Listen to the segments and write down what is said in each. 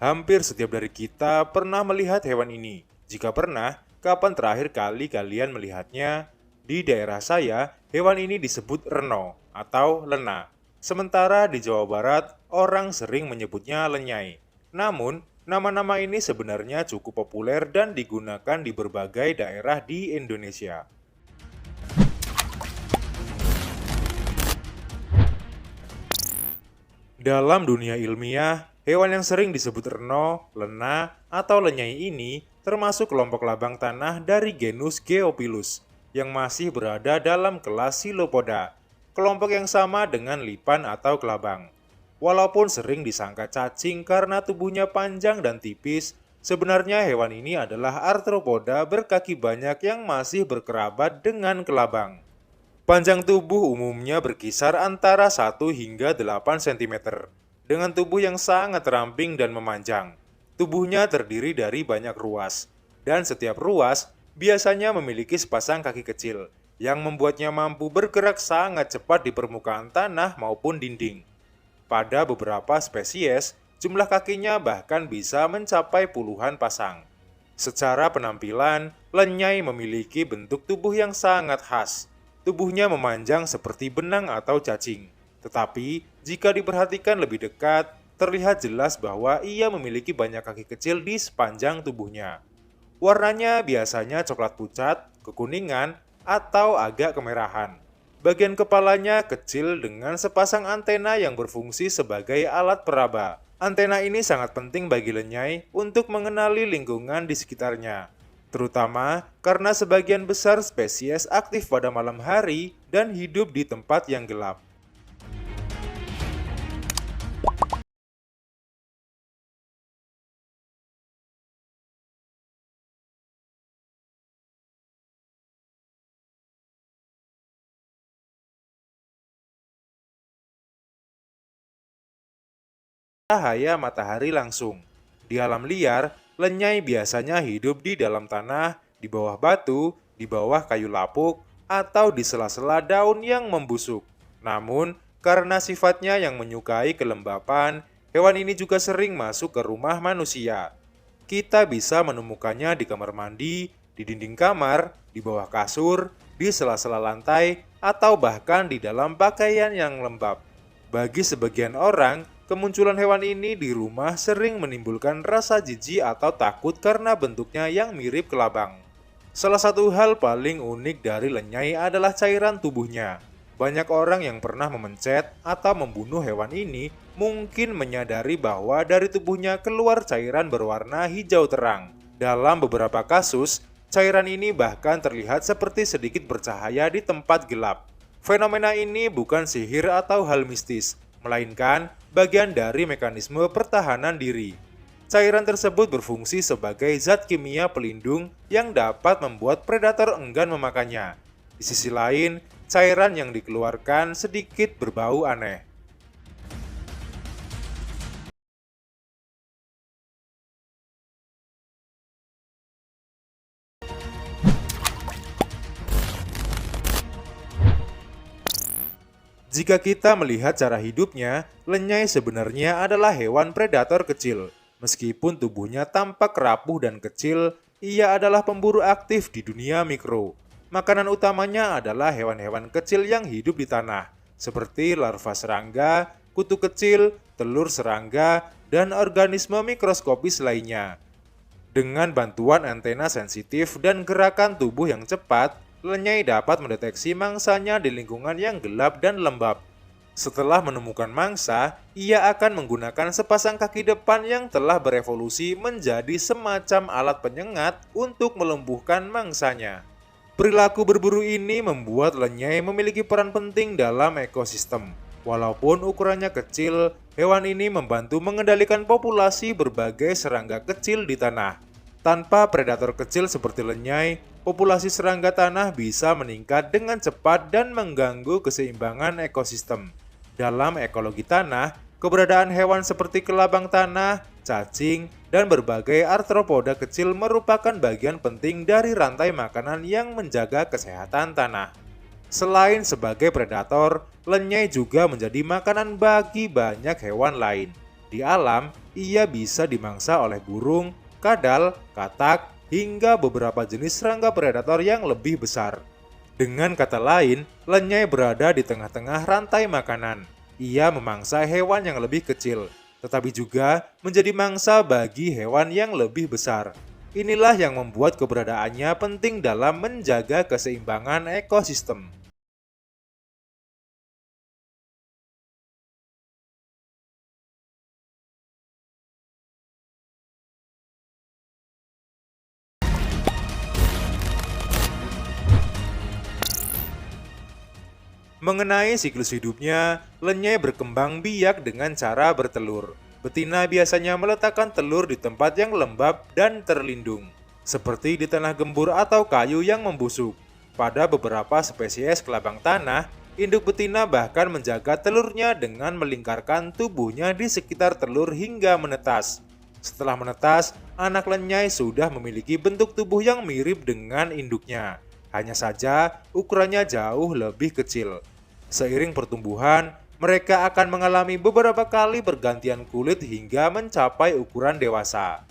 Hampir setiap dari kita pernah melihat hewan ini. Jika pernah, kapan terakhir kali kalian melihatnya? Di daerah saya, hewan ini disebut reno atau lena. Sementara di Jawa Barat, orang sering menyebutnya lenyai. Namun, nama-nama ini sebenarnya cukup populer dan digunakan di berbagai daerah di Indonesia. Dalam dunia ilmiah, hewan yang sering disebut reno, lena, atau lenyai ini termasuk kelompok labang tanah dari genus Geopilus yang masih berada dalam kelas Silopoda, kelompok yang sama dengan lipan atau kelabang. Walaupun sering disangka cacing karena tubuhnya panjang dan tipis, sebenarnya hewan ini adalah arthropoda berkaki banyak yang masih berkerabat dengan kelabang. Panjang tubuh umumnya berkisar antara 1 hingga 8 cm, dengan tubuh yang sangat ramping dan memanjang. Tubuhnya terdiri dari banyak ruas, dan setiap ruas biasanya memiliki sepasang kaki kecil, yang membuatnya mampu bergerak sangat cepat di permukaan tanah maupun dinding. Pada beberapa spesies, jumlah kakinya bahkan bisa mencapai puluhan pasang. Secara penampilan, lenyai memiliki bentuk tubuh yang sangat khas. Tubuhnya memanjang seperti benang atau cacing. Tetapi, jika diperhatikan lebih dekat, terlihat jelas bahwa ia memiliki banyak kaki kecil di sepanjang tubuhnya. Warnanya biasanya coklat pucat, kekuningan, atau agak kemerahan. Bagian kepalanya kecil dengan sepasang antena yang berfungsi sebagai alat peraba. Antena ini sangat penting bagi lenyai untuk mengenali lingkungan di sekitarnya, terutama karena sebagian besar spesies aktif pada malam hari dan hidup di tempat yang gelap. Cahaya matahari langsung. Di alam liar, lenyai biasanya hidup di dalam tanah, di bawah batu, di bawah kayu lapuk, atau di sela-sela daun yang membusuk. Namun, karena sifatnya yang menyukai kelembapan, hewan ini juga sering masuk ke rumah manusia. Kita bisa menemukannya di kamar mandi, di dinding kamar, di bawah kasur, di sela-sela lantai, atau bahkan di dalam pakaian yang lembab. Bagi sebagian orang, kemunculan hewan ini di rumah sering menimbulkan rasa jijik atau takut karena bentuknya yang mirip kelabang. Salah satu hal paling unik dari lenyai adalah cairan tubuhnya. Banyak orang yang pernah memencet atau membunuh hewan ini mungkin menyadari bahwa dari tubuhnya keluar cairan berwarna hijau terang. Dalam beberapa kasus, cairan ini bahkan terlihat seperti sedikit bercahaya di tempat gelap. Fenomena ini bukan sihir atau hal mistis, melainkan bagian dari mekanisme pertahanan diri. Cairan tersebut berfungsi sebagai zat kimia pelindung yang dapat membuat predator enggan memakannya. Di sisi lain, cairan yang dikeluarkan sedikit berbau aneh. Jika kita melihat cara hidupnya, lenyai sebenarnya adalah hewan predator kecil. Meskipun tubuhnya tampak rapuh dan kecil, ia adalah pemburu aktif di dunia mikro. Makanan utamanya adalah hewan-hewan kecil yang hidup di tanah, seperti larva serangga, kutu kecil, telur serangga, dan organisme mikroskopis lainnya. Dengan bantuan antena sensitif dan gerakan tubuh yang cepat, lenyai dapat mendeteksi mangsanya di lingkungan yang gelap dan lembab. Setelah menemukan mangsa, ia akan menggunakan sepasang kaki depan yang telah berevolusi menjadi semacam alat penyengat untuk melumpuhkan mangsanya. Perilaku berburu ini membuat lenyai memiliki peran penting dalam ekosistem. Walaupun ukurannya kecil, hewan ini membantu mengendalikan populasi berbagai serangga kecil di tanah. Tanpa predator kecil seperti lenyai, populasi serangga tanah bisa meningkat dengan cepat dan mengganggu keseimbangan ekosistem. Dalam ekologi tanah, keberadaan hewan seperti kelabang tanah, cacing, dan berbagai arthropoda kecil merupakan bagian penting dari rantai makanan yang menjaga kesehatan tanah. Selain sebagai predator, lenyai juga menjadi makanan bagi banyak hewan lain. Di alam, ia bisa dimangsa oleh burung, kadal, katak, hingga beberapa jenis serangga predator yang lebih besar. Dengan kata lain, lenyai berada di tengah-tengah rantai makanan. Ia memangsa hewan yang lebih kecil, tetapi juga menjadi mangsa bagi hewan yang lebih besar. Inilah yang membuat keberadaannya penting dalam menjaga keseimbangan ekosistem. Mengenai siklus hidupnya, lenyai berkembang biak dengan cara bertelur. Betina biasanya meletakkan telur di tempat yang lembab dan terlindung, seperti di tanah gembur atau kayu yang membusuk. Pada beberapa spesies kelabang tanah, induk betina bahkan menjaga telurnya dengan melingkarkan tubuhnya di sekitar telur hingga menetas. Setelah menetas, anak lenyai sudah memiliki bentuk tubuh yang mirip dengan induknya. Hanya saja, ukurannya jauh lebih kecil. Seiring pertumbuhan, mereka akan mengalami beberapa kali pergantian kulit hingga mencapai ukuran dewasa.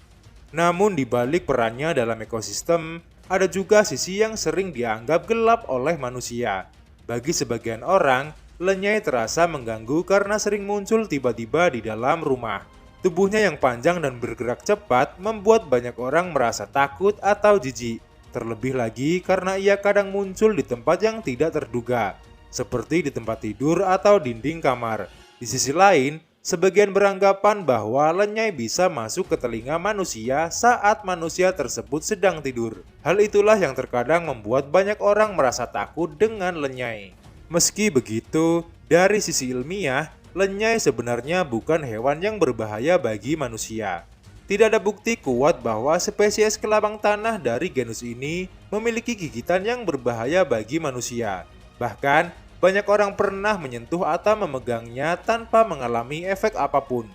Namun di balik perannya dalam ekosistem, ada juga sisi yang sering dianggap gelap oleh manusia. Bagi sebagian orang, lenyai terasa mengganggu karena sering muncul tiba-tiba di dalam rumah. Tubuhnya yang panjang dan bergerak cepat membuat banyak orang merasa takut atau jijik. Terlebih lagi karena ia kadang muncul di tempat yang tidak terduga, seperti di tempat tidur atau dinding kamar. Di sisi lain, sebagian beranggapan bahwa lenyai bisa masuk ke telinga manusia saat manusia tersebut sedang tidur. Hal itulah yang terkadang membuat banyak orang merasa takut dengan lenyai. Meski begitu, dari sisi ilmiah, lenyai sebenarnya bukan hewan yang berbahaya bagi manusia. Tidak ada bukti kuat bahwa spesies kelabang tanah dari genus ini memiliki gigitan yang berbahaya bagi manusia. Bahkan, banyak orang pernah menyentuh atau memegangnya tanpa mengalami efek apapun.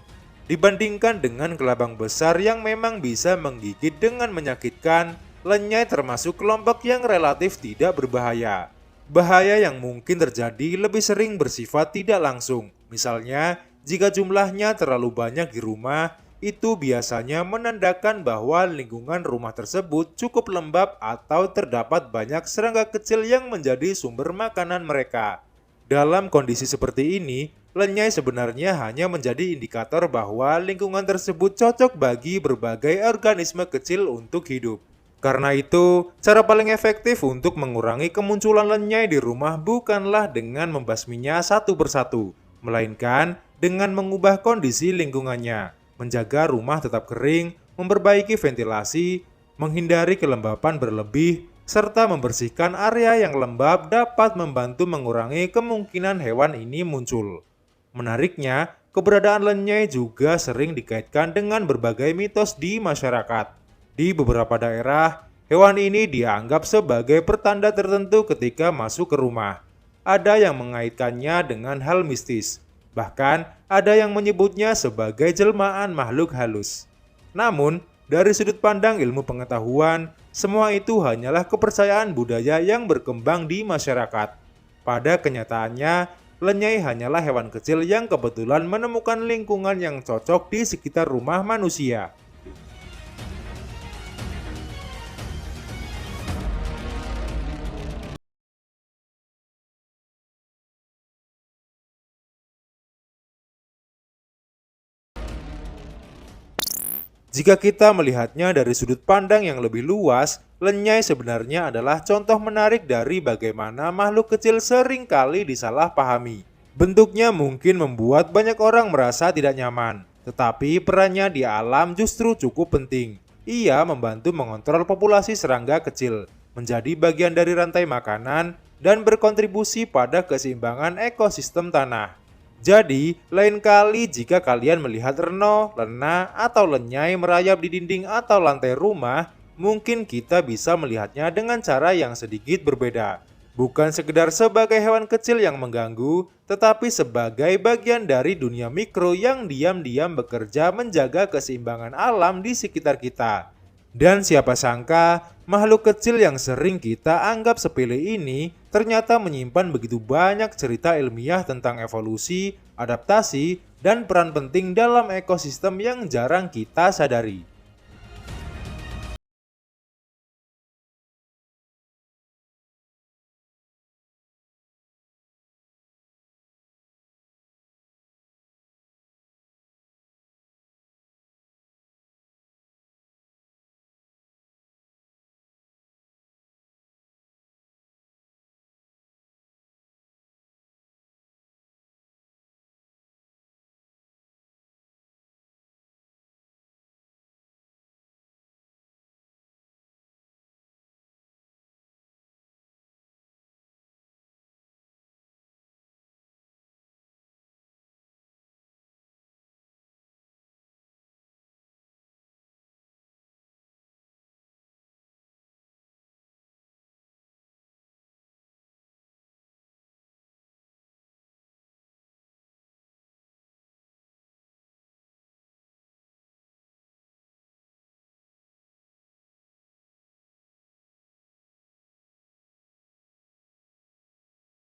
Dibandingkan dengan kelabang besar yang memang bisa menggigit dengan menyakitkan, lenyai termasuk kelompok yang relatif tidak berbahaya. Bahaya yang mungkin terjadi lebih sering bersifat tidak langsung. Misalnya, jika jumlahnya terlalu banyak di rumah, itu biasanya menandakan bahwa lingkungan rumah tersebut cukup lembab atau terdapat banyak serangga kecil yang menjadi sumber makanan mereka. Dalam kondisi seperti ini, lenyai sebenarnya hanya menjadi indikator bahwa lingkungan tersebut cocok bagi berbagai organisme kecil untuk hidup. Karena itu, cara paling efektif untuk mengurangi kemunculan lenyai di rumah bukanlah dengan membasminya satu persatu, melainkan dengan mengubah kondisi lingkungannya. Menjaga rumah tetap kering, memperbaiki ventilasi, menghindari kelembapan berlebih, serta membersihkan area yang lembab dapat membantu mengurangi kemungkinan hewan ini muncul. Menariknya, keberadaan lenyai juga sering dikaitkan dengan berbagai mitos di masyarakat. Di beberapa daerah, hewan ini dianggap sebagai pertanda tertentu ketika masuk ke rumah. Ada yang mengaitkannya dengan hal mistis. Bahkan, ada yang menyebutnya sebagai jelmaan makhluk halus. Namun, dari sudut pandang ilmu pengetahuan, semua itu hanyalah kepercayaan budaya yang berkembang di masyarakat. Pada kenyataannya, lenyai hanyalah hewan kecil yang kebetulan menemukan lingkungan yang cocok di sekitar rumah manusia. Jika kita melihatnya dari sudut pandang yang lebih luas, lenyai sebenarnya adalah contoh menarik dari bagaimana makhluk kecil seringkali disalahpahami. Bentuknya mungkin membuat banyak orang merasa tidak nyaman, tetapi perannya di alam justru cukup penting. Ia membantu mengontrol populasi serangga kecil, menjadi bagian dari rantai makanan, dan berkontribusi pada keseimbangan ekosistem tanah. Jadi, lain kali jika kalian melihat reno, lena, atau lenyai merayap di dinding atau lantai rumah, mungkin kita bisa melihatnya dengan cara yang sedikit berbeda. Bukan sekedar sebagai hewan kecil yang mengganggu, tetapi sebagai bagian dari dunia mikro yang diam-diam bekerja menjaga keseimbangan alam di sekitar kita. Dan siapa sangka, makhluk kecil yang sering kita anggap sepele ini ternyata menyimpan begitu banyak cerita ilmiah tentang evolusi, adaptasi, dan peran penting dalam ekosistem yang jarang kita sadari.